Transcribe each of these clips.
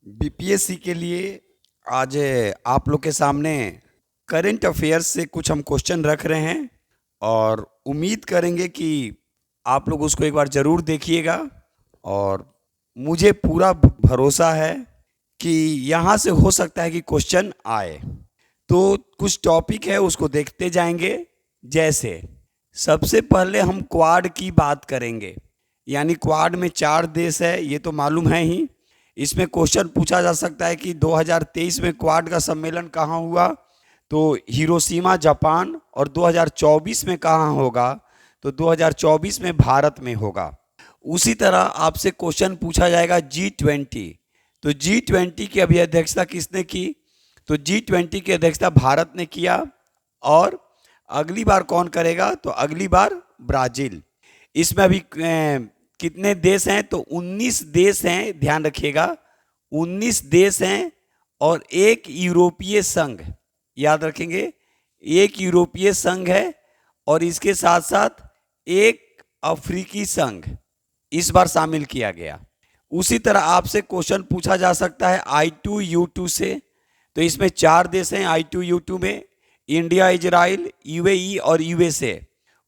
BPSC के लिए आज आप लोग के सामने करंट अफेयर्स से कुछ हम क्वेश्चन रख रहे हैं और उम्मीद करेंगे कि आप लोग उसको एक बार ज़रूर देखिएगा। और मुझे पूरा भरोसा है कि यहाँ से हो सकता है कि क्वेश्चन आए। तो कुछ टॉपिक है उसको देखते जाएंगे। जैसे सबसे पहले हम क्वाड की बात करेंगे, यानी क्वाड में 4 देश है, ये तो मालूम है ही। इसमें क्वेश्चन पूछा जा सकता है कि 2023 में क्वाड का सम्मेलन कहाँ हुआ, तो हिरोशिमा जापान। और 2024 में कहाँ होगा, तो 2024 में भारत में होगा। उसी तरह आपसे क्वेश्चन पूछा जाएगा G20। तो G20 की अभी अध्यक्षता किसने की, तो G20 की अध्यक्षता भारत ने किया। और अगली बार कौन करेगा, तो अगली बार ब्राजील। इसमें अभी कितने देश हैं, तो 19 देश हैं, ध्यान रखिएगा 19 देश हैं और एक यूरोपीय संघ, याद रखेंगे एक यूरोपीय संघ है और इसके साथ साथ एक अफ्रीकी संघ इस बार शामिल किया गया। उसी तरह आपसे क्वेश्चन पूछा जा सकता है I2U2 से। तो इसमें 4 देश हैं I2U2 में, इंडिया, इजराइल, यूएई और यूएसए।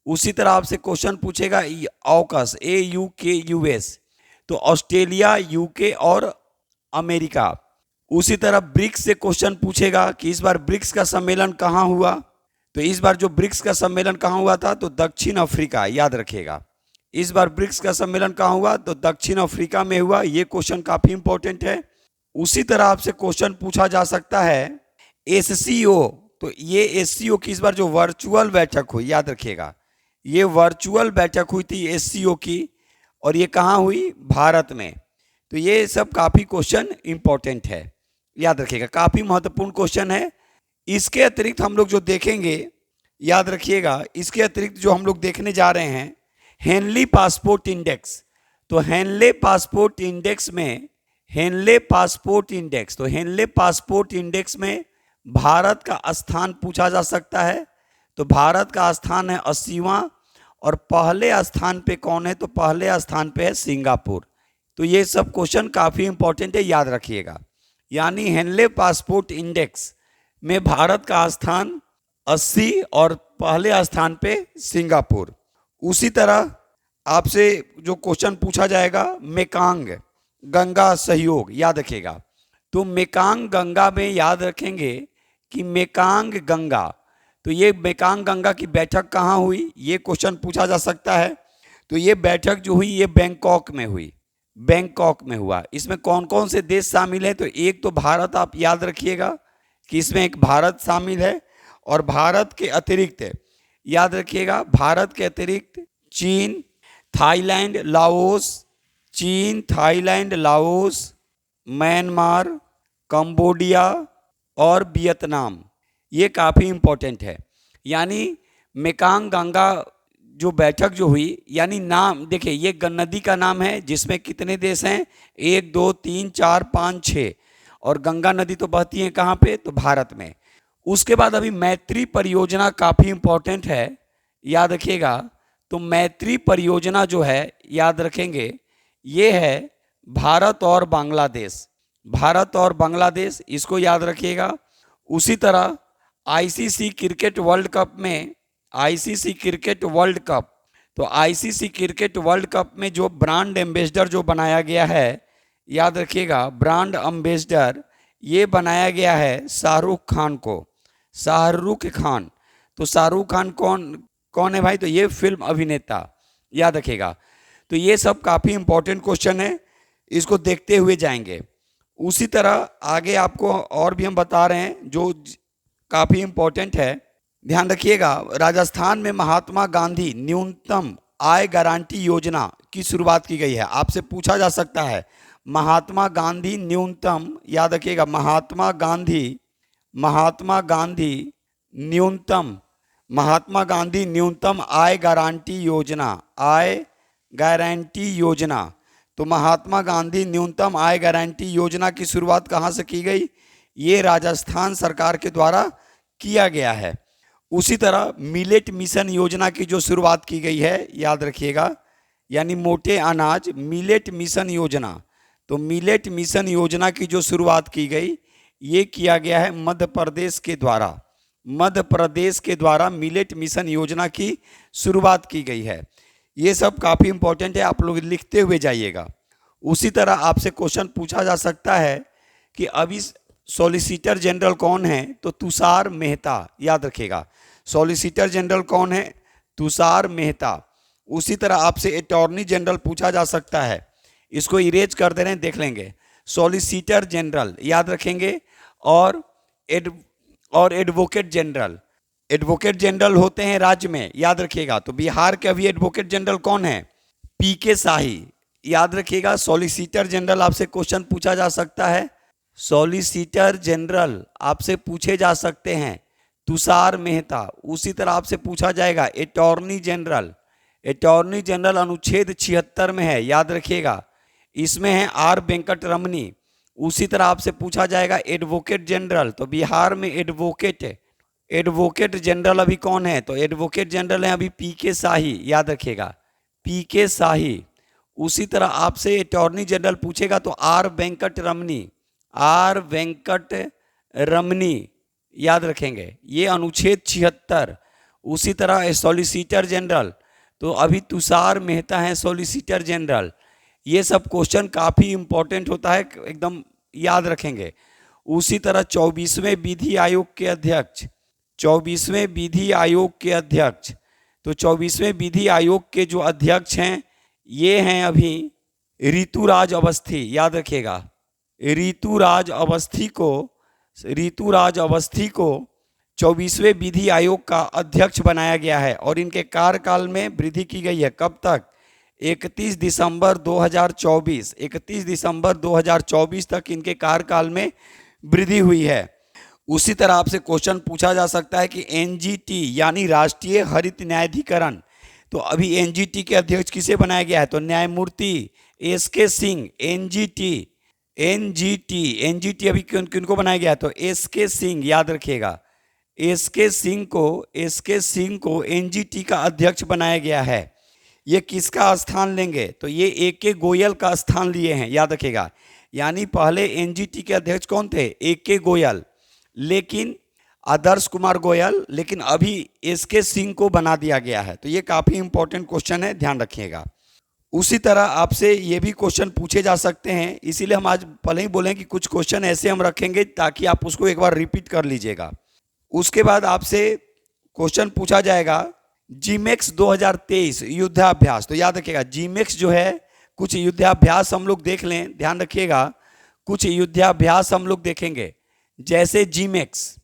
उसी तरह आपसे क्वेश्चन पूछेगा ऑकस AUKUS, तो ऑस्ट्रेलिया, यूके और अमेरिका। उसी तरह ब्रिक्स से क्वेश्चन पूछेगा कि इस बार ब्रिक्स का सम्मेलन कहाँ हुआ, तो इस बार जो ब्रिक्स का सम्मेलन कहाँ हुआ था, तो दक्षिण अफ्रीका, याद रखिएगा इस बार ब्रिक्स का सम्मेलन कहाँ हुआ, तो दक्षिण अफ्रीका में हुआ। ये क्वेश्चन काफी इंपॉर्टेंट है। उसी तरह आपसे क्वेश्चन पूछा जा सकता है SCO, तो ये SCO की इस बार जो वर्चुअल बैठक हुई, याद रखिएगा ये वर्चुअल बैठक हुई थी SCO की, और ये कहाँ हुई, भारत में। तो ये सब काफी क्वेश्चन इंपॉर्टेंट है, याद रखिएगा काफी महत्वपूर्ण क्वेश्चन है। इसके अतिरिक्त हम लोग जो देखेंगे, याद रखिएगा इसके अतिरिक्त जो हम लोग देखने जा रहे हैं हेनली पासपोर्ट इंडेक्स। तो हेनले पासपोर्ट इंडेक्स में हेनले पासपोर्ट इंडेक्स तो हेनले पासपोर्ट इंडेक्स में भारत का स्थान पूछा जा सकता है। तो भारत का स्थान है 80वां और पहले स्थान पे कौन है, तो पहले स्थान पे है सिंगापुर। तो ये सब क्वेश्चन काफ़ी इंपॉर्टेंट है, याद रखिएगा। यानी हेनले पासपोर्ट इंडेक्स में भारत का स्थान 80 और पहले स्थान पे सिंगापुर। उसी तरह आपसे जो क्वेश्चन पूछा जाएगा मेकांग गंगा सहयोग, याद रखिएगा। तो मेकांग गंगा में याद रखेंगे कि मेकांग गंगा, तो ये मेकांग गंगा की बैठक कहाँ हुई, ये क्वेश्चन पूछा जा सकता है। तो ये बैठक जो हुई ये बैंकॉक में हुई, बैंकॉक में हुआ। इसमें कौन कौन से देश शामिल हैं, तो एक तो भारत, आप याद रखिएगा कि इसमें एक भारत शामिल है। और भारत के अतिरिक्त याद रखिएगा भारत के अतिरिक्त चीन, थाईलैंड, लाओस, चीन, थाईलैंड, लाओस, म्यांमार, कंबोडिया और वियतनाम, ये काफ़ी इंपॉर्टेंट है। यानी मेकांग गंगा जो बैठक जो हुई, यानी नाम देखिए ये नदी का नाम है जिसमें कितने देश हैं, 1 2 3 4 5 6, और गंगा नदी तो बहती है कहाँ पे, तो भारत में। उसके बाद अभी मैत्री परियोजना काफ़ी इंपॉर्टेंट है, याद रखिएगा। तो मैत्री परियोजना जो है, याद रखेंगे ये है भारत और बांग्लादेश, भारत और बांग्लादेश, इसको याद रखिएगा। उसी तरह आईसीसी क्रिकेट वर्ल्ड कप में, आईसीसी क्रिकेट वर्ल्ड कप, तो आईसीसी क्रिकेट वर्ल्ड कप में जो ब्रांड एम्बेसडर जो बनाया गया है, याद रखिएगा ब्रांड एम्बेसडर ये बनाया गया है शाहरुख खान को, शाहरुख खान। तो शाहरुख खान कौन कौन है भाई, तो ये फिल्म अभिनेता, याद रखिएगा। तो ये सब काफ़ी इंपॉर्टेंट क्वेश्चन है, इसको देखते हुए जाएंगे। उसी तरह आगे आपको और भी हम बता रहे हैं जो काफ़ी इंपॉर्टेंट है, ध्यान रखिएगा। राजस्थान में महात्मा गांधी न्यूनतम आय गारंटी योजना की शुरुआत की गई है। आपसे पूछा जा सकता है महात्मा गांधी न्यूनतम, याद रखिएगा महात्मा गांधी न्यूनतम महात्मा गांधी न्यूनतम आय गारंटी योजना, आय गारंटी योजना। तो महात्मा गांधी न्यूनतम आय गारंटी योजना की शुरुआत कहाँ से की गई, ये राजस्थान सरकार के द्वारा किया गया है। उसी तरह मिलेट मिशन योजना की जो शुरुआत की गई है, याद रखिएगा, यानी मोटे अनाज मिलेट मिशन योजना, तो मिलेट मिशन योजना की जो शुरुआत की गई, ये किया गया है मध्य प्रदेश के द्वारा। मध्य प्रदेश के द्वारा मिलेट मिशन योजना की शुरुआत की गई है। ये सब काफ़ी इंपॉर्टेंट है, आप लोग लिखते हुए जाइएगा। उसी तरह आपसे क्वेश्चन पूछा जा सकता है कि अभी सॉलिसिटर जनरल कौन है, तो तुषार मेहता, याद रखिएगा। सॉलिसिटर जनरल कौन है? तुषार मेहता। उसी तरह आपसे अटॉर्नी जनरल पूछा जा सकता है, इसको इरेज कर दे रहे हैं, देख लेंगे। सॉलिसिटर जनरल याद रखेंगे, और एडवोकेट जनरल। एडवोकेट जनरल होते हैं राज्य में, याद रखिएगा। तो बिहार के अभी एडवोकेट जनरल कौन है? पीके शाही, याद रखिएगा। सॉलिसिटर जनरल आपसे क्वेश्चन पूछा जा सकता है, सॉलिसिटर जनरल आपसे पूछे जा सकते हैं तुषार मेहता। उसी तरह आपसे पूछा जाएगा अटॉर्नी जनरल। अटॉर्नी जनरल अनुच्छेद 76 में है, याद रखिएगा, इसमें है आर वेंकट रमनी। उसी तरह आपसे पूछा जाएगा एडवोकेट जनरल, तो बिहार में एडवोकेट जनरल अभी कौन है? तो एडवोकेट जनरल है अभी पीके शाही, याद रखिएगा, पीके शाही। उसी तरह आपसे अटॉर्नी जनरल पूछेगा तो आर वेंकट रमनी, याद रखेंगे, ये अनुच्छेद 76। उसी तरह सॉलिसिटर जनरल, तो अभी तुषार मेहता है सॉलिसिटर जनरल। ये सब क्वेश्चन काफ़ी इंपॉर्टेंट होता है, एकदम याद रखेंगे। उसी तरह 24वें विधि आयोग के अध्यक्ष, 24वें विधि आयोग के अध्यक्ष, तो 24वें विधि आयोग के जो अध्यक्ष हैं ये हैं अभी ऋतुराज अवस्थी, याद रखिएगा। ऋतुराज अवस्थी को 24वें विधि आयोग का अध्यक्ष बनाया गया है, और इनके कार्यकाल में वृद्धि की गई है। कब तक? 31 दिसंबर 2024 तक इनके कार्यकाल में वृद्धि हुई है। उसी तरह आपसे क्वेश्चन पूछा जा सकता है कि एनजीटी यानी राष्ट्रीय हरित न्यायाधिकरण, तो अभी एनजीटी के अध्यक्ष किसे बनाया गया है? तो न्यायमूर्ति एसके सिंह। एनजीटी अभी किनको बनाया गया है? तो एसके सिंह, याद रखिएगा, एसके सिंह को एनजीटी का अध्यक्ष बनाया गया है। ये किसका स्थान लेंगे? तो ये एके गोयल का स्थान लिए हैं, याद रखिएगा। यानी पहले एनजीटी के अध्यक्ष कौन थे? एके गोयल, लेकिन आदर्श कुमार गोयल, लेकिन अभी एसके सिंह को बना दिया गया है। तो ये काफ़ी इंपॉर्टेंट क्वेश्चन है, ध्यान रखिएगा। उसी तरह आपसे ये भी क्वेश्चन पूछे जा सकते हैं, इसीलिए हम आज पहले ही बोलें कि कुछ क्वेश्चन ऐसे हम रखेंगे ताकि आप उसको एक बार रिपीट कर लीजिएगा। उसके बाद आपसे क्वेश्चन पूछा जाएगा जीमेक्स 2023 युद्धाभ्यास, तो याद रखिएगा जीमेक्स जो है, कुछ युद्धाभ्यास हम लोग देख लें, ध्यान रखिएगा। कुछ युद्धाभ्यास हम लोग देखेंगे, जैसे जीमेक्स,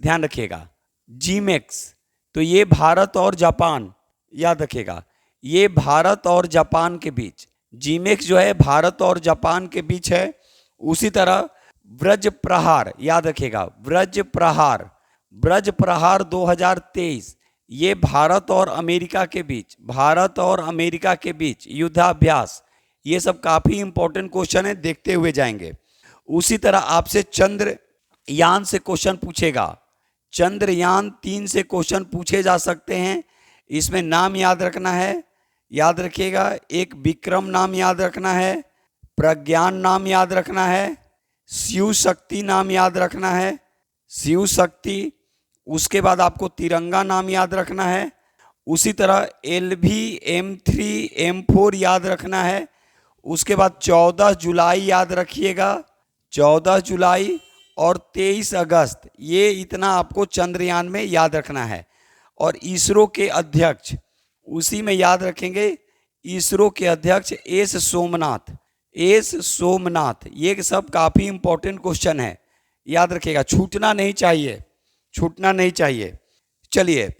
ध्यान रखिएगा। जीमेक्स, तो ये भारत और जापान, याद रखिएगा, ये भारत और जापान के बीच, जीमेक्स जो है भारत और जापान के बीच है। उसी तरह ब्रज प्रहार, याद रखिएगा, ब्रज प्रहार 2023, ये भारत और अमेरिका के बीच युद्धाभ्यास। ये सब काफ़ी इंपॉर्टेंट क्वेश्चन है, देखते हुए जाएंगे। उसी तरह आपसे चंद्रयान से क्वेश्चन पूछेगा, चंद्रयान 3 से क्वेश्चन पूछे जा सकते हैं। इसमें नाम याद रखना है, याद रखिएगा, एक विक्रम नाम याद रखना है, प्रज्ञान नाम याद रखना है, शिव शक्ति नाम याद रखना है, शिव शक्ति। उसके बाद आपको तिरंगा नाम याद रखना है। उसी तरह LV M3 M4 याद रखना है। उसके बाद 14 जुलाई याद रखिएगा, 14 जुलाई और 23 अगस्त, ये इतना आपको चंद्रयान में याद रखना है। और इसरो के अध्यक्ष, उसी में याद रखेंगे, इसरो के अध्यक्ष एस सोमनाथ। ये सब काफ़ी इंपॉर्टेंट क्वेश्चन है, याद रखिएगा, छूटना नहीं चाहिए। चलिए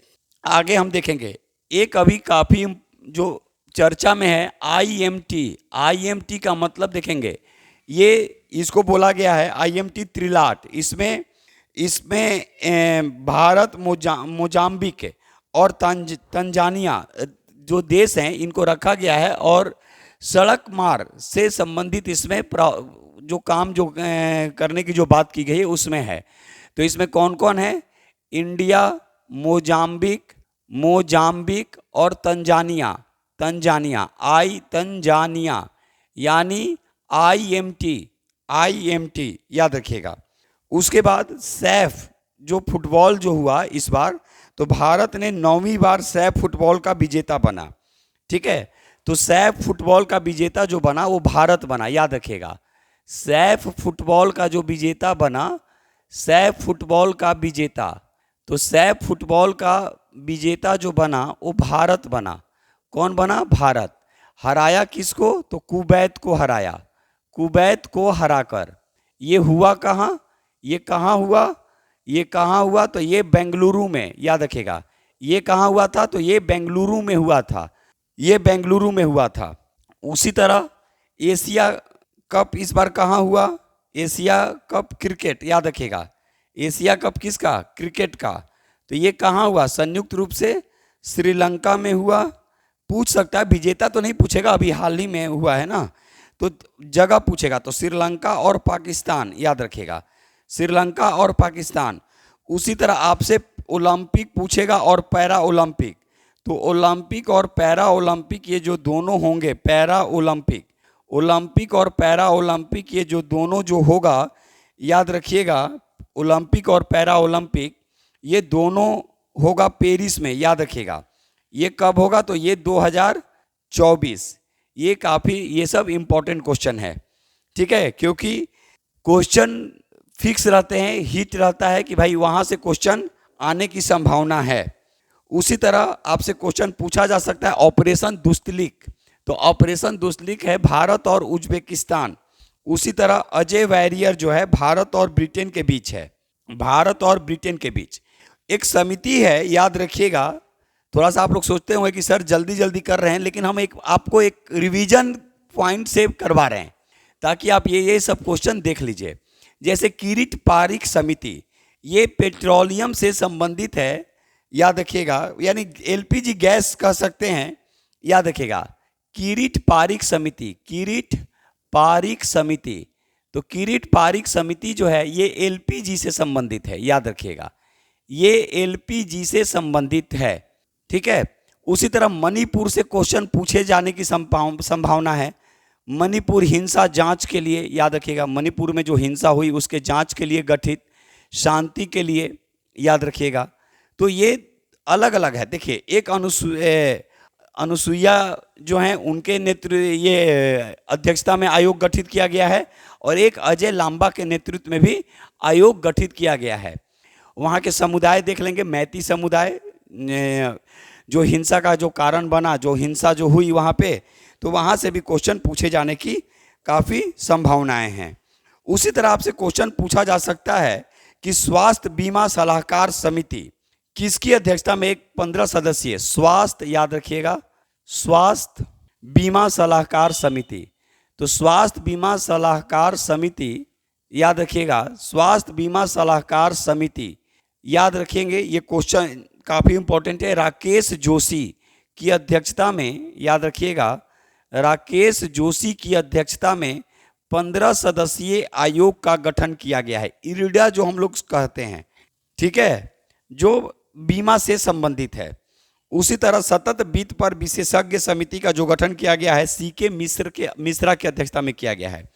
आगे हम देखेंगे, एक अभी काफ़ी जो चर्चा में है IMT का मतलब देखेंगे। ये इसको बोला गया है IMT त्रिलाट। इसमें भारत, मोजाम्बिक और तंजानिया जो देश हैं, इनको रखा गया है, और सड़क मार्ग से संबंधित इसमें जो काम करने की जो बात की गई है उसमें है। तो इसमें कौन कौन है? इंडिया, मोजाम्बिक और तंजानिया, तंजानिया, यानी IMT याद रखिएगा। उसके बाद सैफ जो फुटबॉल जो हुआ इस बार, तो भारत ने 9वीं बार सैफ फुटबॉल का विजेता बना। ठीक है, तो सैफ फुटबॉल का विजेता जो बना वो भारत बना, याद रखिएगा। सैफ फुटबॉल का जो विजेता बना, सैफ फुटबॉल का विजेता, तो सैफ फुटबॉल का विजेता जो बना वो भारत बना। कौन बना? भारत। हराया किसको? तो कुवैत को हराया। कुवैत को हराकर ये हुआ कहाँ? ये कहाँ हुआ? ये कहाँ हुआ? तो ये बेंगलुरु में, याद रखिएगा। ये कहाँ हुआ था? तो ये बेंगलुरु में हुआ था। ये बेंगलुरु में हुआ था। उसी तरह एशिया कप इस बार कहाँ हुआ? एशिया कप क्रिकेट, याद रखिएगा। एशिया कप किसका? क्रिकेट का। तो ये कहाँ हुआ? संयुक्त रूप से श्रीलंका में हुआ। पूछ सकता है, विजेता तो नहीं पूछेगा, अभी हाल ही में हुआ है ना, तो जगह पूछेगा। तो श्रीलंका और पाकिस्तान, याद रखिएगा, श्रीलंका और पाकिस्तान। उसी तरह आपसे ओलंपिक पूछेगा और पैरा ओलंपिक, तो ओलंपिक और पैरा ओलंपिक ये जो दोनों होंगे, पैरा ओलंपिक, ओलंपिक और पैरा ओलंपिक ये जो दोनों जो होगा, याद रखिएगा, ओलंपिक और पैरा ओलंपिक ये दोनों होगा पेरिस में, याद रखिएगा। ये कब होगा? तो ये 2024। ये काफ़ी, ये सब इम्पोर्टेंट क्वेश्चन है, ठीक है, क्योंकि क्वेश्चन फिक्स रहते हैं, हिट रहता है कि भाई वहाँ से क्वेश्चन आने की संभावना है। उसी तरह आपसे क्वेश्चन पूछा जा सकता है ऑपरेशन दुस्तलिक, तो ऑपरेशन दुस्तलिक है भारत और उज्बेकिस्तान। उसी तरह अजय वैरियर जो है भारत और ब्रिटेन के बीच है, भारत और ब्रिटेन के बीच एक समिति है, याद रखिएगा। थोड़ा सा आप लोग सोचते होंगे कि सर जल्दी जल्दी कर रहे हैं, लेकिन हम आपको एक रिवीजन पॉइंट से करवा रहे हैं ताकि आप ये सब क्वेश्चन देख लीजिए। जैसे किरीट पारिक समिति, ये पेट्रोलियम से संबंधित है, याद रखिएगा, यानी LPG गैस कह सकते हैं, याद रखिएगा। किरीट पारिक समिति, किरीट पारिक समिति, तो किरीट पारिक समिति जो है ये LPG से संबंधित है, याद रखिएगा, ये LPG से संबंधित है, ठीक है। उसी तरह मणिपुर से क्वेश्चन पूछे जाने की संभावना है। मणिपुर हिंसा जांच के लिए, याद रखिएगा, मणिपुर में जो हिंसा हुई उसके जांच के लिए गठित, शांति के लिए, याद रखिएगा। तो ये अलग अलग है। देखिए, एक अनुसुईया जो हैं उनके नेतृत्व, ये अध्यक्षता में आयोग गठित किया गया है, और एक अजय लांबा के नेतृत्व में भी आयोग गठित किया गया है। वहाँ के समुदाय देख लेंगे, मैती समुदाय, जो हिंसा का जो कारण बना, जो हिंसा जो हुई वहाँ पे, तो वहाँ से भी क्वेश्चन पूछे जाने की काफ़ी संभावनाएं हैं। उसी तरह आपसे क्वेश्चन पूछा जा सकता है कि स्वास्थ्य बीमा सलाहकार समिति किसकी अध्यक्षता में, एक 15 सदस्यीय स्वास्थ्य, याद रखिएगा, स्वास्थ्य बीमा सलाहकार समिति, तो स्वास्थ्य बीमा सलाहकार समिति, याद रखिएगा, स्वास्थ्य बीमा सलाहकार समिति, याद रखेंगे। ये क्वेश्चन काफ़ी इंपॉर्टेंट है। राकेश जोशी की अध्यक्षता में, याद रखिएगा, राकेश जोशी की अध्यक्षता में 15 सदस्यीय आयोग का गठन किया गया है, इरिडा जो हम लोग कहते हैं, ठीक है, जो बीमा से संबंधित है। उसी तरह सतत वित्त पर विशेषज्ञ समिति का जो गठन किया गया है, CK मिश्रा की अध्यक्षता में किया गया है।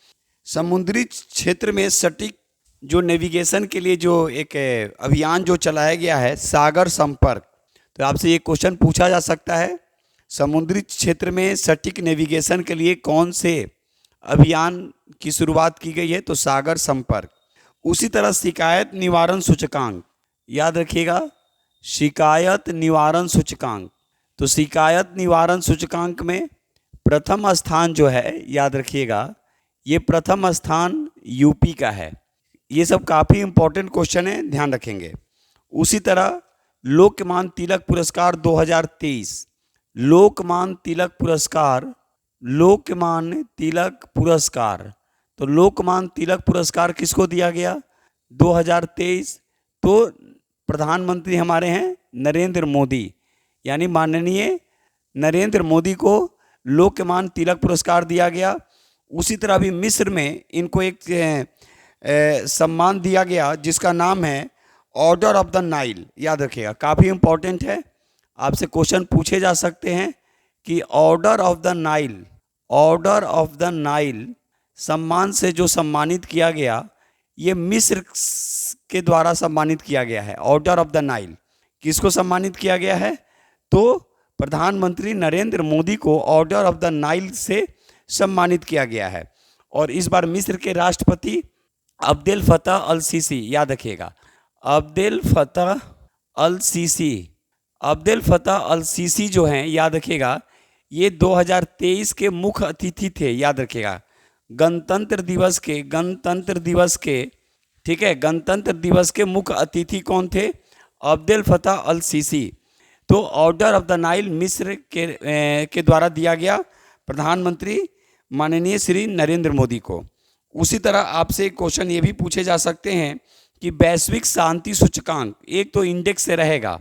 समुद्री क्षेत्र में सटीक जो नेविगेशन के लिए जो एक अभियान जो चलाया गया है, सागर संपर्क, तो आपसे ये क्वेश्चन पूछा जा सकता है, समुद्री क्षेत्र में सटीक नेविगेशन के लिए कौन से अभियान की शुरुआत की गई है, तो सागर संपर्क। उसी तरह शिकायत निवारण सूचकांक, याद रखिएगा, शिकायत निवारण सूचकांक, तो शिकायत निवारण सूचकांक में प्रथम स्थान जो है, याद रखिएगा, ये प्रथम स्थान यूपी का है। ये सब काफ़ी इंपॉर्टेंट क्वेश्चन है, ध्यान रखेंगे। उसी तरह लोकमान्य तिलक पुरस्कार 2023, लोकमान्य तिलक पुरस्कार, लोकमान्य तिलक पुरस्कार, तो लोकमान्य तिलक पुरस्कार किसको दिया गया? 2023। तो प्रधानमंत्री हमारे हैं नरेंद्र मोदी, यानी माननीय नरेंद्र मोदी को लोकमान्य तिलक पुरस्कार दिया गया। उसी तरह अभी मिस्र में इनको एक सम्मान दिया गया जिसका नाम है ऑर्डर ऑफ द नाइल, याद रखिएगा, काफ़ी इंपॉर्टेंट है। आपसे क्वेश्चन पूछे जा सकते हैं कि order of the Nile, order of the Nile सम्मान से जो सम्मानित किया गया, ये मिस्र के द्वारा सम्मानित किया गया है। ऑर्डर ऑफ द नाइल किसको सम्मानित किया गया है? तो प्रधानमंत्री नरेंद्र मोदी को ऑर्डर ऑफ द नाइल से सम्मानित किया गया है। और इस बार मिस्र के राष्ट्रपति अब्देल फतह अल सीसी, याद रखिएगा, अब्देल फतह अल सीसी, अब्देल फतह अल सीसी जो हैं, याद रखिएगा, ये 2023 के मुख्य अतिथि थे। याद रखिएगा, गणतंत्र दिवस के ठीक है, गणतंत्र दिवस के मुख्य अतिथि कौन थे? अब्देल फतह अल सीसी। तो ऑर्डर ऑफ द नाइल मिस्र के द्वारा दिया गया प्रधानमंत्री माननीय श्री नरेंद्र मोदी को। उसी तरह आपसे एक क्वेश्चन ये भी पूछे जा सकते हैं कि वैश्विक शांति सूचकांक, एक तो इंडेक्स से रहेगा,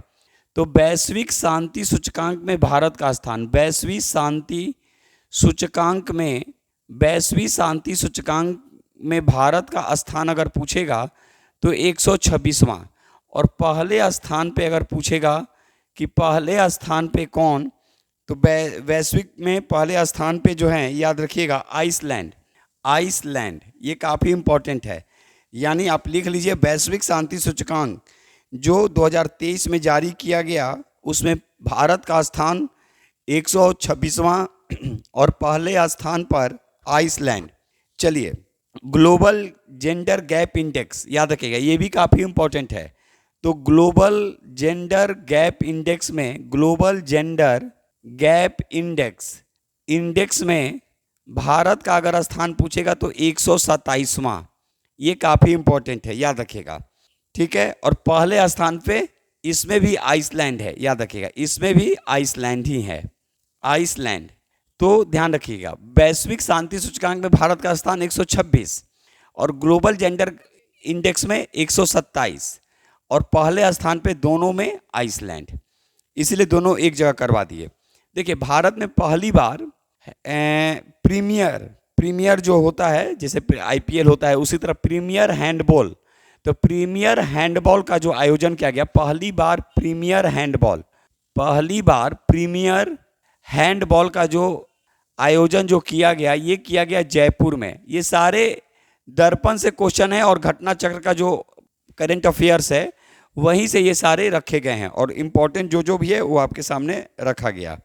तो वैश्विक शांति सूचकांक में भारत का स्थान, वैश्विक शांति सूचकांक में भारत का स्थान अगर पूछेगा तो 126वां। और पहले स्थान पे अगर पूछेगा कि पहले स्थान पे कौन, तो वैश्विक में पहले स्थान पे जो है, याद रखिएगा, आइसलैंड। ये काफ़ी इम्पोर्टेंट है। यानी आप लिख लीजिए, वैश्विक शांति सूचकांक जो 2023 में जारी किया गया, उसमें भारत का स्थान 126वां और पहले स्थान पर आइसलैंड। चलिए, ग्लोबल जेंडर गैप इंडेक्स, याद रखिएगा, ये भी काफ़ी इम्पोर्टेंट है। तो ग्लोबल जेंडर गैप इंडेक्स में, ग्लोबल जेंडर गैप इंडेक्स में भारत का अगर स्थान पूछेगा तो 127वां। ये काफ़ी इम्पोर्टेंट है, याद रखिएगा, ठीक है। और पहले स्थान पे इसमें भी आइसलैंड है, याद रखिएगा, इसमें भी आइसलैंड ही है, आइसलैंड। तो ध्यान रखिएगा, वैश्विक शांति सूचकांक में भारत का स्थान 126 और ग्लोबल जेंडर इंडेक्स में 127 और पहले स्थान पे दोनों में आइसलैंड, इसलिए दोनों एक जगह करवा दिए। देखिए, भारत में पहली बार प्रीमियर जो होता है, जैसे आईपीएल होता है, उसी तरह प्रीमियर हैंडबॉल, तो प्रीमियर हैंडबॉल का जो आयोजन किया गया, पहली बार प्रीमियर हैंडबॉल का जो आयोजन जो किया गया, ये किया गया जयपुर में। ये सारे दर्पण से क्वेश्चन है और घटना चक्र का जो करंट अफेयर्स है, वहीं से ये सारे रखे गए हैं और इम्पोर्टेंट जो भी है वो आपके सामने रखा गया।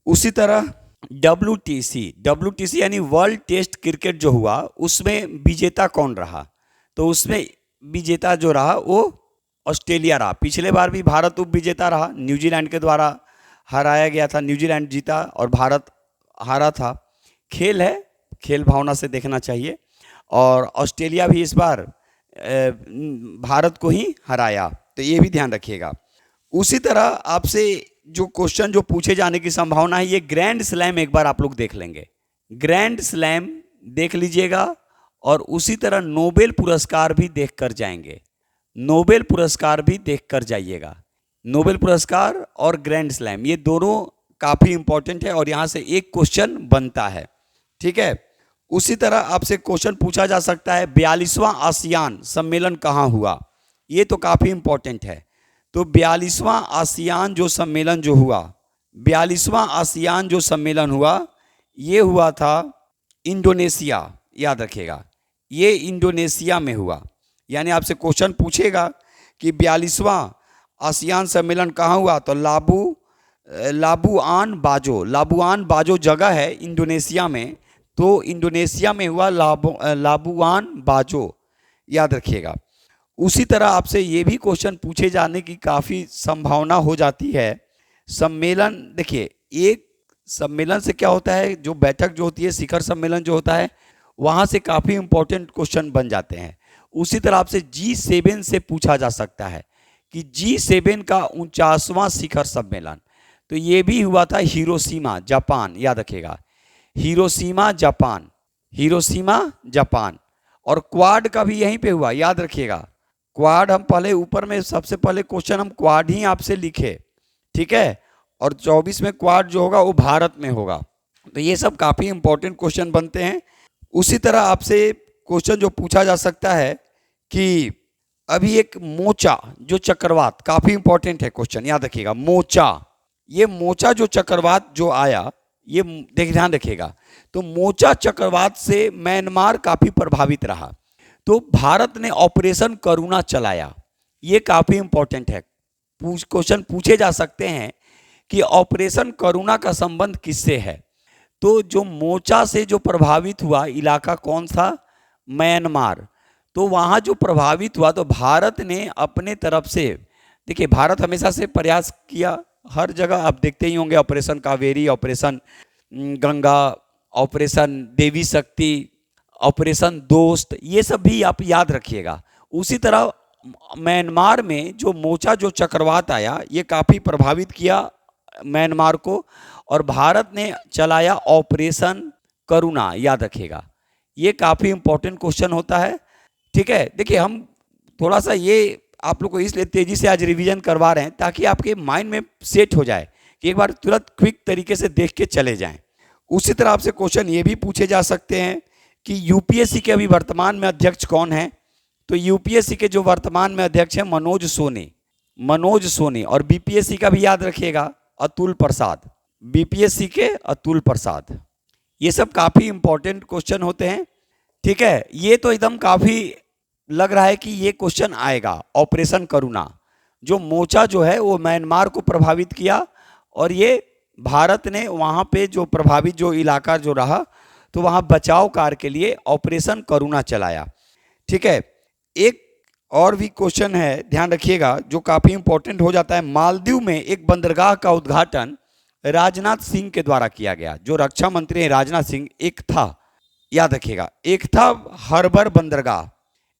उसी तरह WTC यानी वर्ल्ड टेस्ट क्रिकेट जो हुआ, उसमें विजेता कौन रहा? तो उसमें विजेता जो रहा वो ऑस्ट्रेलिया रहा। पिछले बार भी भारत उप विजेता रहा, न्यूजीलैंड के द्वारा हराया गया था, न्यूजीलैंड जीता और भारत हारा था। खेल है, खेल भावना से देखना चाहिए। और ऑस्ट्रेलिया भी इस बार भारत को ही हराया, तो ये भी ध्यान रखिएगा। उसी तरह आपसे जो क्वेश्चन जो पूछे जाने की संभावना है, ये ग्रैंड स्लैम एक बार आप लोग देख लेंगे, ग्रैंड स्लैम देख लीजिएगा। और उसी तरह नोबेल पुरस्कार भी देख कर जाएंगे, नोबेल पुरस्कार भी देख कर जाइएगा। नोबेल पुरस्कार और ग्रैंड स्लैम, ये दोनों काफ़ी इंपॉर्टेंट है और यहाँ से एक क्वेश्चन बनता है, ठीक है। उसी तरह आपसे क्वेश्चन पूछा जा सकता है, 42वां आसियान सम्मेलन कहाँ हुआ? ये तो काफ़ी इंपॉर्टेंट है। तो 42वां आसियान जो सम्मेलन जो हुआ, 42वां आसियान जो सम्मेलन हुआ, ये हुआ था इंडोनेशिया, याद रखिएगा, ये इंडोनेशिया में हुआ। यानी आपसे क्वेश्चन पूछेगा कि 42वां आसियान सम्मेलन कहाँ हुआ, तो लाबुआन बाजो जगह है इंडोनेशिया में, तो इंडोनेशिया में हुआ लाबुआन बाजो, याद रखिएगा। उसी तरह आपसे ये भी क्वेश्चन पूछे जाने की काफ़ी संभावना हो जाती है। सम्मेलन, देखिए, एक सम्मेलन से क्या होता है, जो बैठक जो होती है, शिखर सम्मेलन जो होता है, वहाँ से काफ़ी इंपॉर्टेंट क्वेश्चन बन जाते हैं। उसी तरह आपसे G7 से पूछा जा सकता है कि G7 का 49वां शिखर सम्मेलन, तो ये भी हुआ था हिरोशिमा जापान, याद रखिएगा, हिरोशिमा जापान। और क्वाड का भी यहीं पे हुआ, याद रखिएगा। क्वाड हम पहले ऊपर में सबसे पहले क्वेश्चन हम क्वाड ही आपसे लिखे, ठीक है। और 24 में क्वाड जो होगा वो भारत में होगा। तो ये सब काफ़ी इंपॉर्टेंट क्वेश्चन बनते हैं। उसी तरह आपसे क्वेश्चन जो पूछा जा सकता है कि अभी एक मोचा जो चक्रवात, काफ़ी इंपॉर्टेंट है क्वेश्चन, याद रखिएगा, मोचा, ये मोचा जो चक्रवात जो आया, ये देख ध्यान रखिएगा। तो मोचा चक्रवात से म्यांमार काफी प्रभावित रहा, तो भारत ने ऑपरेशन करुणा चलाया। ये काफी इंपॉर्टेंट है, क्वेश्चन पूछे जा सकते हैं कि ऑपरेशन करुणा का संबंध किससे है। तो जो मोचा से जो प्रभावित हुआ इलाका कौन सा, म्यांमार, तो वहाँ जो प्रभावित हुआ तो भारत ने अपने तरफ से, देखिए भारत हमेशा से प्रयास किया, हर जगह आप देखते ही होंगे, operation Kaveri, operation Ganga, operation Devi Shakti, operation दोस्त, ये सब भी आप याद रखिएगा। उसी तरह म्यांमार में जो मोचा जो चक्रवात आया ये काफ़ी प्रभावित किया म्यांमार को, और भारत ने चलाया ऑपरेशन करुणा, याद रखिएगा। ये काफ़ी इंपॉर्टेंट क्वेश्चन होता है, ठीक है। देखिए हम थोड़ा सा ये आप लोग को इसलिए तेजी से आज रिवीजन करवा रहे हैं ताकि आपके माइंड में सेट हो जाए कि एक बार तुरंत क्विक तरीके से देख के चले जाएं। उसी तरह आपसे क्वेश्चन ये भी पूछे जा सकते हैं कि यूपीएससी के अभी वर्तमान में अध्यक्ष कौन है। तो यूपीएससी के जो वर्तमान में अध्यक्ष हैं मनोज सोनी, और बीपीएससी का भी याद रखिएगा अतुल प्रसाद, बीपीएससी के अतुल प्रसाद। ये सब काफ़ी इंपॉर्टेंट क्वेश्चन होते हैं, ठीक है। ये तो एकदम काफ़ी लग रहा है कि ये क्वेश्चन आएगा। ऑपरेशन करुणा, जो मोचा जो है वो म्यांमार को प्रभावित किया, और ये भारत ने वहाँ पे जो प्रभावित जो इलाका जो रहा तो वहाँ बचाव कार्य के लिए ऑपरेशन करुणा चलाया, ठीक है। एक और भी क्वेश्चन है, ध्यान रखिएगा, जो काफ़ी इंपॉर्टेंट हो जाता है। मालदीव में एक बंदरगाह का उद्घाटन राजनाथ सिंह के द्वारा किया गया। जो रक्षा मंत्री हैं राजनाथ सिंह, एक था, याद रखिएगा, एक था हार्बर बंदरगाह,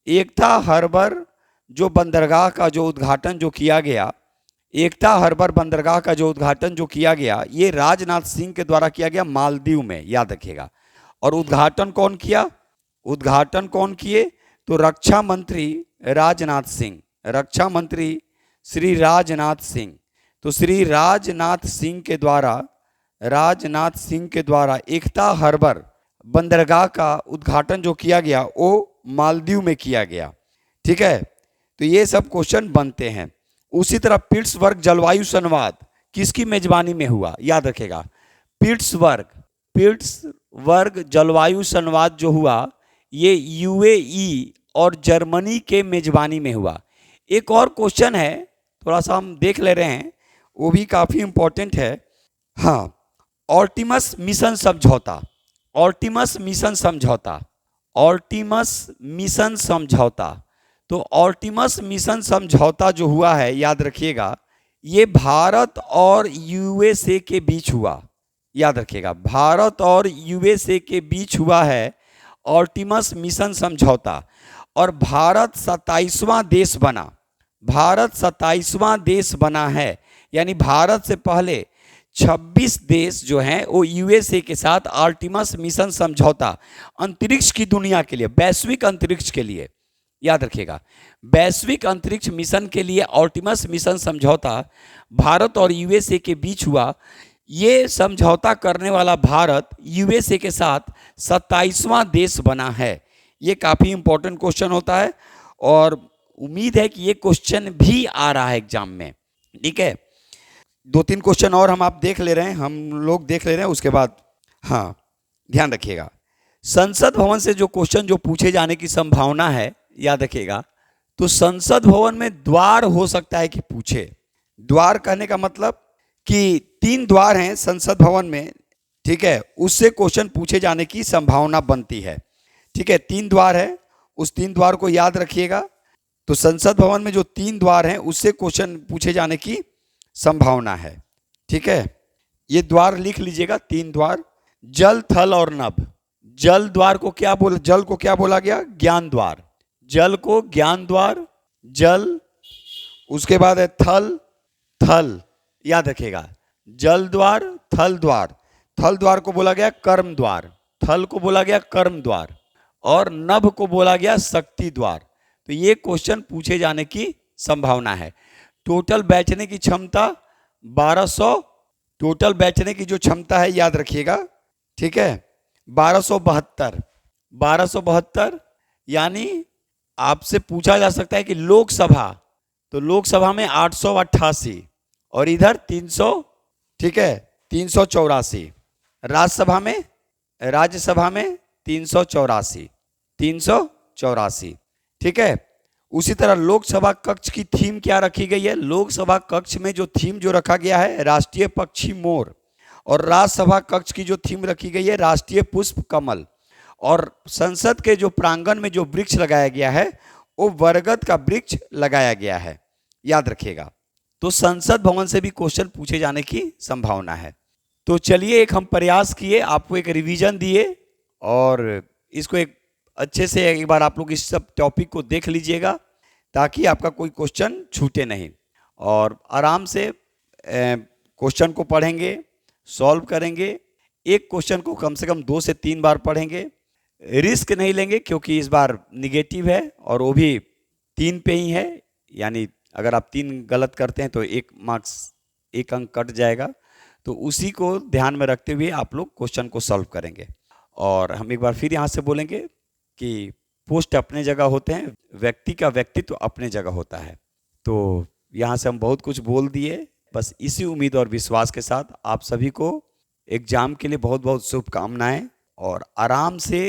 एक था हार्बर जो बंदरगाह का जो उद्घाटन जो किया गया, एक था हार्बर बंदरगाह का जो उद्घाटन जो किया गया, ये राजनाथ सिंह के द्वारा किया गया मालदीव में, याद रखिएगा। और उद्घाटन कौन किया, उद्घाटन कौन किए, तो रक्षा मंत्री राजनाथ सिंह, रक्षा मंत्री श्री राजनाथ सिंह। तो श्री राजनाथ सिंह के द्वारा एकता हार्बर बंदरगाह का उद्घाटन जो किया गया वो मालदीव में किया गया, ठीक है। तो ये सब क्वेश्चन बनते हैं। उसी तरह पिट्सबर्ग जलवायु संवाद किसकी मेजबानी में हुआ, याद रखेगा। पिट्सबर्ग जलवायु संवाद जो हुआ ये यूएई और जर्मनी के मेजबानी में हुआ। एक और क्वेश्चन है, थोड़ा सा हम देख ले रहे हैं, वो भी काफ़ी इंपॉर्टेंट है। हाँ, ऑर्टिमस मिशन समझौता, ऑर्टिमस मिशन समझौता। तो ऑर्टिमस मिशन समझौता जो हुआ है, याद रखिएगा, ये भारत और यूएसए के बीच हुआ, याद रखिएगा, भारत और यूएसए के बीच हुआ है ऑर्टिमस मिशन समझौता। और भारत 27वां देश बना, भारत 27वां देश बना है, यानी भारत से पहले 26 देश जो हैं वो यूएसए के साथ ऑर्टिमस मिशन समझौता, अंतरिक्ष की दुनिया के लिए, वैश्विक अंतरिक्ष के लिए, याद रखिएगा, वैश्विक अंतरिक्ष मिशन के लिए ऑर्टिमस मिशन समझौता भारत और यूएसए के बीच हुआ। ये समझौता करने वाला भारत यूएसए के साथ 27वां देश बना है। ये काफ़ी इंपॉर्टेंट क्वेश्चन होता है और उम्मीद है कि ये क्वेश्चन भी आ रहा है एग्जाम में, ठीक है। 2-3 क्वेश्चन और आप देख ले रहे हैं, उसके बाद हाँ ध्यान रखिएगा, संसद भवन से जो क्वेश्चन जो पूछे जाने की संभावना है, याद रखिएगा। तो संसद भवन में द्वार हो सकता है कि पूछे, द्वार कहने का मतलब कि 3 द्वार हैं संसद भवन में, ठीक है, उससे क्वेश्चन पूछे जाने की संभावना बनती है, ठीक है। 3 द्वार है, उस 3 द्वार को याद रखिएगा। तो संसद भवन में जो 3 द्वार हैं उससे क्वेश्चन पूछे जाने की संभावना है, ठीक है। ये द्वार लिख लीजिएगा, 3 द्वार, जल, थल और नभ। जल द्वार को क्या बोला, जल को क्या बोला गया, ज्ञान द्वार, जल को ज्ञान द्वार, जल। उसके बाद है थल, थल, याद रखिएगा, जल द्वार, थल द्वार। थल द्वार को बोला गया कर्म द्वार, थल को बोला गया कर्म द्वार, और नभ को बोला गया शक्ति द्वार। तो ये क्वेश्चन पूछे जाने की संभावना है। टोटल बैठने की क्षमता 1200, टोटल बैठने की जो क्षमता है याद रखिएगा, ठीक है, 1272, 1272। यानी आपसे पूछा जा सकता है कि लोकसभा, तो लोकसभा में 888 और इधर 300, ठीक है, 384, राज्यसभा में, राज्यसभा में 384, 384। ठीक है। उसी तरह लोकसभा कक्ष की थीम क्या रखी गई है? लोकसभा कक्ष में जो थीम जो रखा गया है, राष्ट्रीय पक्षी मोर। और राज्यसभा कक्ष की जो थीम रखी गई है, राष्ट्रीय पुष्प कमल। और संसद के जो प्रांगण में जो वृक्ष लगाया गया है, वो बरगद का वृक्ष लगाया गया है, याद रखिएगा। तो संसद भवन से भी क्वेश्चन पूछे जाने की संभावना है। तो चलिए, एक हम प्रयास किए, आपको एक रिवीजन दिए, और इसको एक अच्छे से एक बार आप लोग इस सब टॉपिक को देख लीजिएगा, ताकि आपका कोई क्वेश्चन छूटे नहीं। और आराम से क्वेश्चन को पढ़ेंगे, सॉल्व करेंगे। एक क्वेश्चन को कम से कम 2 से 3 बार पढ़ेंगे। रिस्क नहीं लेंगे, क्योंकि इस बार निगेटिव है और वो भी 3 पे ही है, यानी अगर आप 3 गलत करते हैं तो 1 मार्क्स, 1 अंक कट जाएगा। तो उसी को ध्यान में रखते हुए आप लोग क्वेश्चन को सॉल्व करेंगे। और हम एक बार फिर यहाँ से बोलेंगे कि पोस्ट अपने जगह होते हैं, व्यक्ति का व्यक्तित्व अपने जगह होता है। तो यहाँ से हम बहुत कुछ बोल दिए। बस इसी उम्मीद और विश्वास के साथ आप सभी को एग्जाम के लिए बहुत बहुत शुभकामनाएं, और आराम से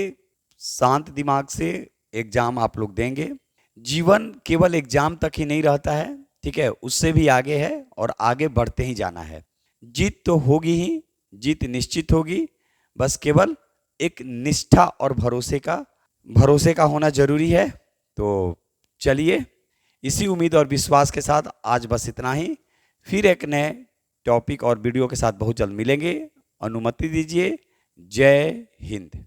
शांत दिमाग से एग्जाम आप लोग देंगे। जीवन केवल एग्जाम तक ही नहीं रहता है, ठीक है, उससे भी आगे है, और आगे बढ़ते ही जाना है। जीत तो होगी ही, जीत निश्चित होगी। बस केवल एक निष्ठा और भरोसे का होना जरूरी है। तो चलिए, इसी उम्मीद और विश्वास के साथ आज बस इतना ही। फिर एक नए टॉपिक और वीडियो के साथ बहुत जल्द मिलेंगे। अनुमति दीजिए। जय हिंद।